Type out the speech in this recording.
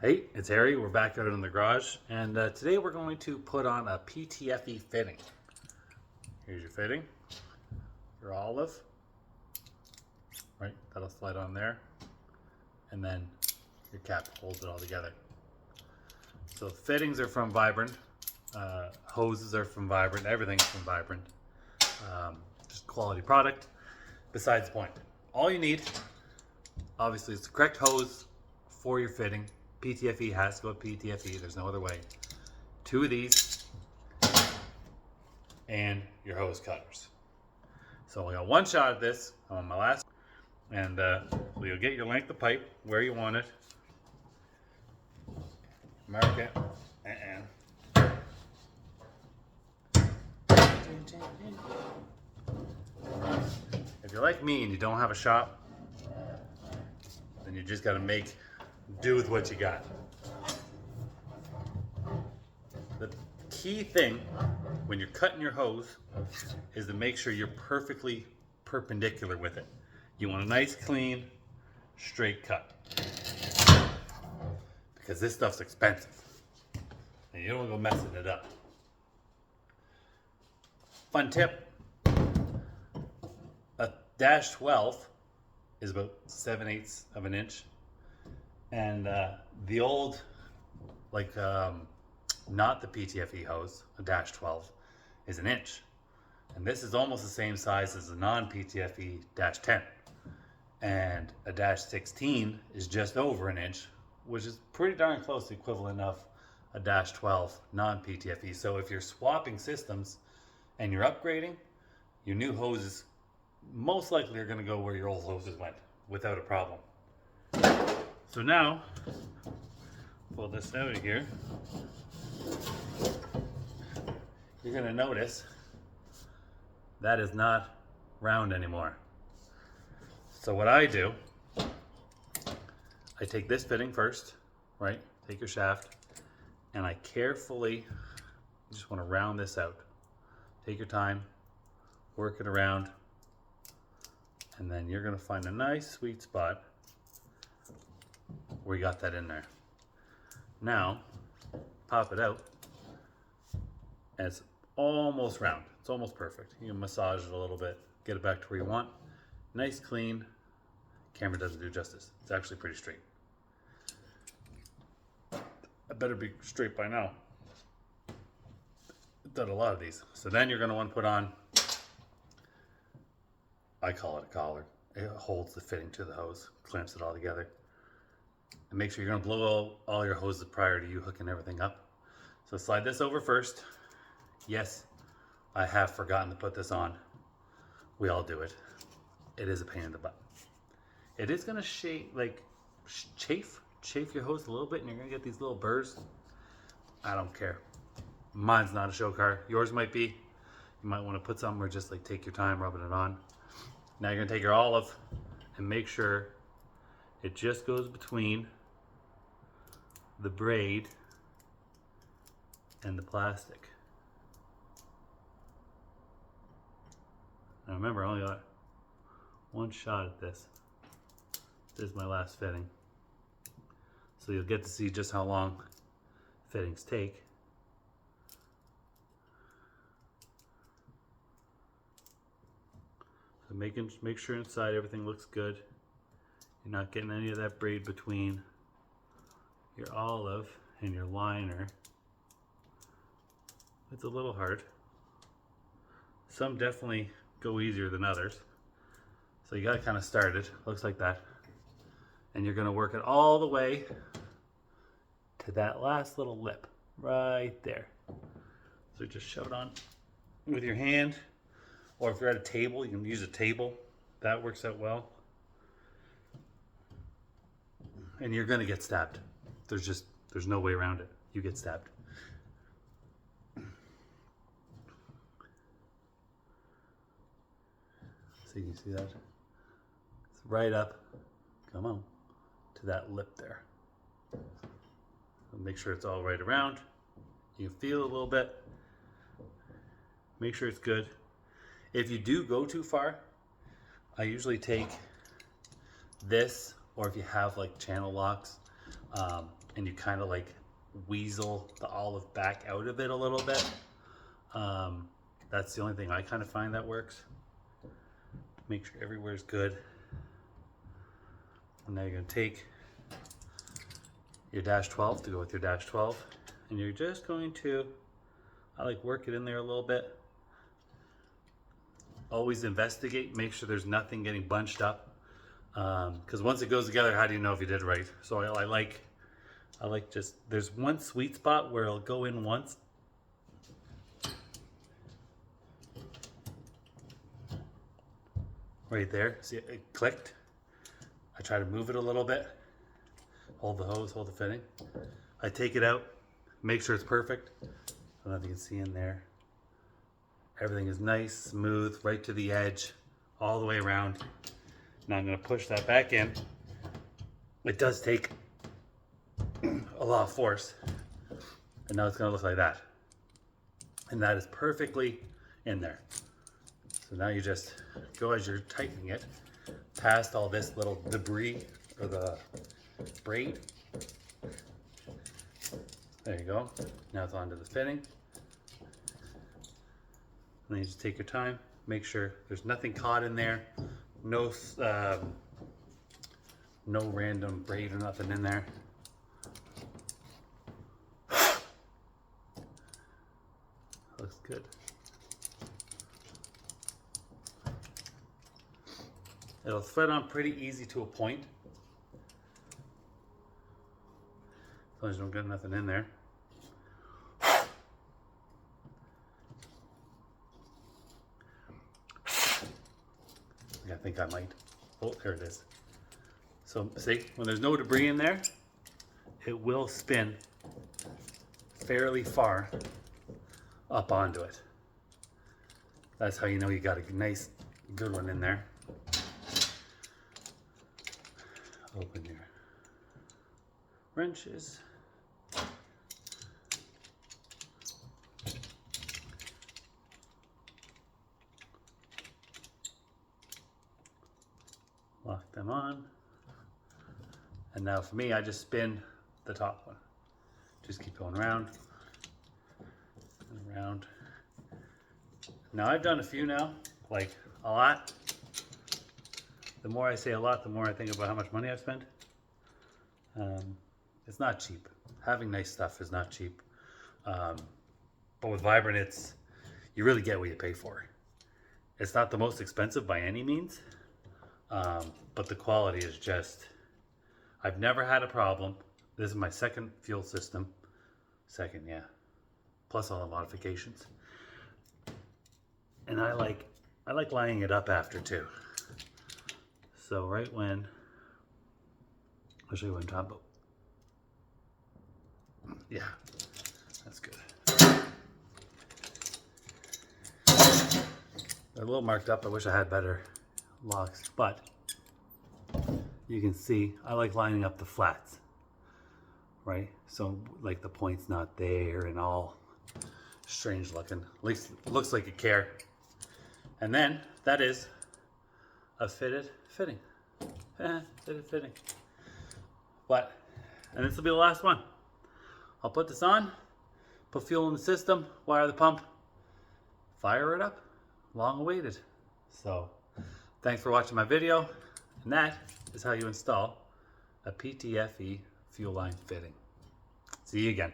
Hey, it's Harry. We're back out in the garage, and today we're going to put on a PTFE fitting. Here's your fitting, your olive, right? That'll slide on there, and then your cap holds it all together. So fittings are from Vibrant, hoses are from Vibrant, everything's from Vibrant. Just quality product. Besides the point, all you need, obviously, is the correct hose for your fitting. PTFE has to go with PTFE, there's no other way. 2 of these, and your hose cutters. So I got 1 shot at this on my last, and so you'll get your length of pipe where you want it. Mark it, and if you're like me and you don't have a shop, then you just gotta make do with what you got. The key thing when you're cutting your hose is to make sure you're perfectly perpendicular with it. You want a nice, clean, straight cut. Because this stuff's expensive. And you don't want to go messing it up. Fun tip. A -12 is about 7/8 of an inch. And the old, like, not the PTFE hose, a -12, is an inch. And this is almost the same size as a non-PTFE -10. And a -16 is just over an inch, which is pretty darn close to the equivalent of a -12 non-PTFE. So if you're swapping systems and you're upgrading, your new hoses most likely are going to go where your old hoses went without a problem. So now, pull this out of here, you're going to notice that is not round anymore. So what I do, I take this fitting first, right? Take your shaft, and I carefully just want to round this out. Take your time, work it around, and then you're going to find a nice sweet spot where you got that in there. Now, pop it out, and it's almost round. It's almost perfect. You can massage it a little bit, get it back to where you want. Nice, clean. Camera doesn't do justice. It's actually pretty straight. I better be straight by now. I've done a lot of these. So then you're going to want to put on, I call it a collar. It holds the fitting to the hose, clamps it all together. And make sure you're going to blow all your hoses prior to you hooking everything up. So slide this over first. Yes, I have forgotten to put this on. We all do it. It is a pain in the butt. It is going to chafe your hose a little bit, and you're going to get these little burrs. I don't care. Mine's not a show car. Yours might be. You might want to put something or just like take your time rubbing it on. Now you're going to take your olive and make sure it just goes between the braid and the plastic. Now remember, I only got 1 shot at this. This is my last fitting. So you'll get to see just how long fittings take. So make sure inside everything looks good. You're not getting any of that braid between your olive and your liner. It's a little hard. Some definitely go easier than others. So you gotta kind of start it, looks like that. And you're gonna work it all the way to that last little lip, right there. So just shove it on with your hand, or if you're at a table, you can use a table. That works out well. And you're gonna get stabbed. There's no way around it. You get stabbed. So you can see that? It's right up, come on, to that lip there. So make sure it's all right around. You can feel it a little bit. Make sure it's good. If you do go too far, I usually take this, or if you have like channel locks, and you kind of like weasel the olive back out of it a little bit. That's the only thing I kind of find that works. Make sure everywhere's good. And now you're going to take your -12 to go with your -12, and you're just going to, I like work it in there a little bit. Always investigate, make sure there's nothing getting bunched up, because once it goes together, how do you know if you did right? So I like just, there's one sweet spot where it'll go in once, right there. See, it clicked. I try to move it a little bit. Hold the hose, hold the fitting. I take it out, make sure it's perfect. I don't know if you can see in there. Everything is nice, smooth, right to the edge, all the way around. Now I'm gonna push that back in. It does take a lot of force. And now it's gonna look like that. And that is perfectly in there. So now you just go as you're tightening it, past all this little debris or the braid. There you go. Now it's onto the fitting. And then you just take your time, make sure there's nothing caught in there, no random braid or nothing in there. Looks good. It'll thread on pretty easy to a point. As long as you don't get nothing in there. I think I might. Oh, there it is. So see, when there's no debris in there, it will spin fairly far up onto it. That's how you know you got a nice, good one in there. Open your wrenches. Lock them on. And now for me, I just spin the top one. Just keep going around and around. Now I've done a few now, like a lot. The more I say a lot, the more I think about how much money I've spent. It's not cheap. Having nice stuff is not cheap. But with Vibrant, you really get what you pay for. It's not the most expensive by any means. But the quality is just, I've never had a problem. This is my second fuel system. Second, yeah. Plus all the modifications. And I like lining it up after too. So right when, I'll show you what I'm talking about. Yeah, that's good. They're a little marked up. I wish I had better locks, but you can see I like lining up the flats, right? So like the point's not there and all strange looking. At least it looks like you care. And then that is a fitted fitting. Fitted fitting. But, and this will be the last one. I'll put this on, put fuel in the system, wire the pump, fire it up. Long awaited. So, thanks for watching my video. And that is how you install a PTFE fuel line fitting. See you again.